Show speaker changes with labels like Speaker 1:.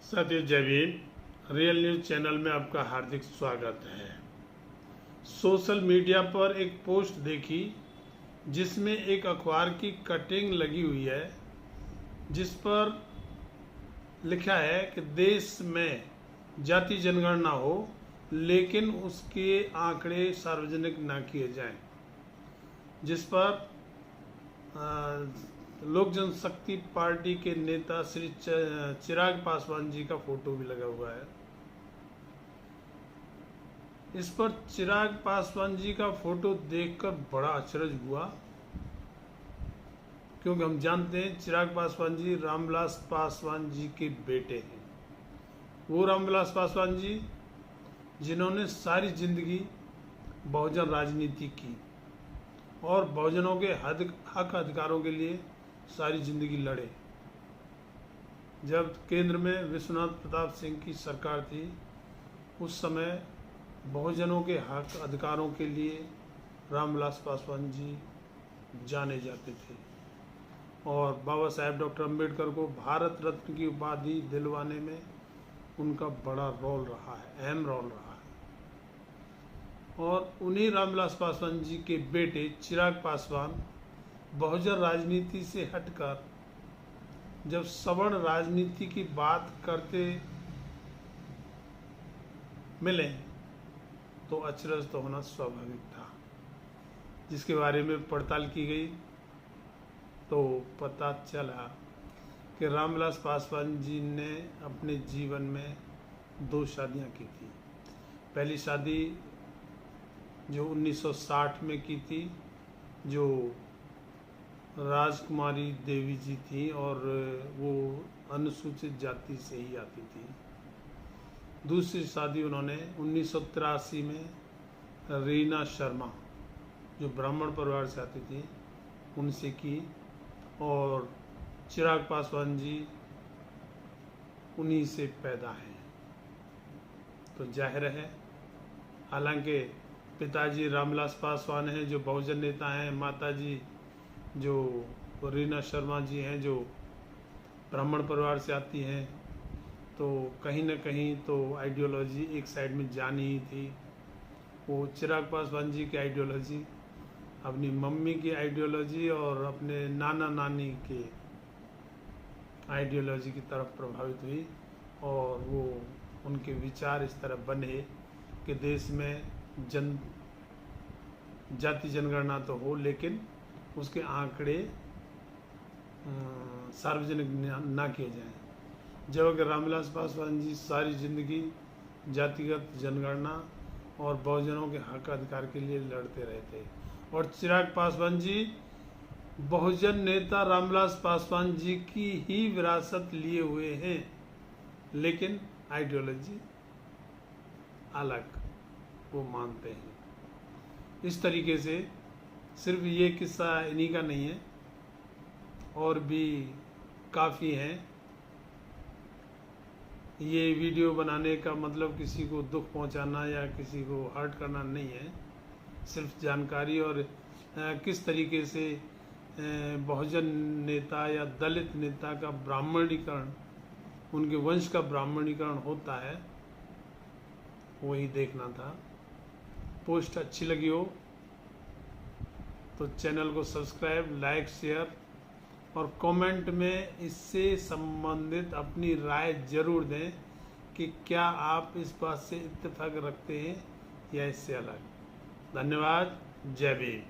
Speaker 1: साथियों जय Bhim. Real news channel में आपका हार्दिक स्वागत है। सोशल मीडिया पर एक पोस्ट देखी जिसमें एक अखबार की कटिंग लगी हुई है जिस पर लिखा है कि देश में जाति जनगणना हो लेकिन उसके आंकड़े सार्वजनिक ना किए जाएं, जिस पर लोक जनशक्ति पार्टी के नेता श्री चिराग पासवान जी का फोटो भी लगा हुआ है। इस पर चिराग पासवान जी का फोटो देखकर बड़ा अचरज हुआ, क्योंकि हम जानते हैं चिराग पासवान जी रामविलास पासवान जी के बेटे हैं। वो रामविलास पासवान जी जिन्होंने सारी जिंदगी बहुजन राजनीति की और बहुजनों के हक अधिकारों के लिए सारी जिंदगी लड़े। जब केंद्र में विश्वनाथ प्रताप सिंह की सरकार थी उस समय बहुजनों के हक अधिकारों के लिए रामविलास पासवान जी जाने जाते थे और बाबा साहेब डॉक्टर अम्बेडकर को भारत रत्न की उपाधि दिलवाने में उनका बड़ा रोल रहा है, अहम रोल रहा है। और उन्हीं रामविलास पासवान जी के बेटे चिराग पासवान बहुजन राजनीति से हटकर जब सवर्ण राजनीति की बात करते मिले तो अचरज तो होना स्वाभाविक था। जिसके बारे में पड़ताल की गई तो पता चला कि रामविलास पासवान जी ने अपने जीवन में 2 शादियां की थी। पहली शादी जो 1960 में की थी, जो राजकुमारी देवी जी थी और वो अनुसूचित जाति से ही आती थी। दूसरी शादी उन्होंने 1983 में रीना शर्मा जो ब्राह्मण परिवार से आती थी उनसे की और चिराग पासवान जी उन्हीं से पैदा हैं। तो जाहिर है, हालांकि पिताजी रामविलास पासवान हैं जो बहुजन नेता हैं, माताजी जो रीना शर्मा जी हैं जो ब्राह्मण परिवार से आती हैं, तो कहीं ना कहीं तो आइडियोलॉजी एक साइड में जानी ही थी। वो चिराग पासवान जी की आइडियोलॉजी अपनी मम्मी की आइडियोलॉजी और अपने नाना नानी के आइडियोलॉजी की तरफ प्रभावित हुई और वो उनके विचार इस तरह बने कि देश में जाति जनगणना तो हो लेकिन उसके आंकड़े सार्वजनिक ना किए जाएं। जबकि रामविलास पासवान जी सारी जिंदगी जातिगत जनगणना और बहुजनों के हक अधिकार के लिए लड़ते रहे थे। और चिराग पासवान जी बहुजन नेता रामविलास पासवान जी की ही विरासत लिए हुए हैं, लेकिन आइडियोलॉजी अलग वो मानते हैं। इस तरीके से सिर्फ ये किस्सा इन्हीं का नहीं है, और भी काफ़ी हैं। ये वीडियो बनाने का मतलब किसी को दुख पहुंचाना या किसी को हर्ट करना नहीं है, सिर्फ जानकारी और किस तरीके से बहुजन नेता या दलित नेता का ब्राह्मणीकरण, उनके वंश का ब्राह्मणीकरण होता है, वही देखना था। पोस्ट अच्छी लगी हो तो चैनल को सब्सक्राइब, लाइक, शेयर और कमेंट में इससे संबंधित अपनी राय जरूर दें कि क्या आप इस बात से इत्तेफाक रखते हैं या इससे अलग। धन्यवाद। जय भीम।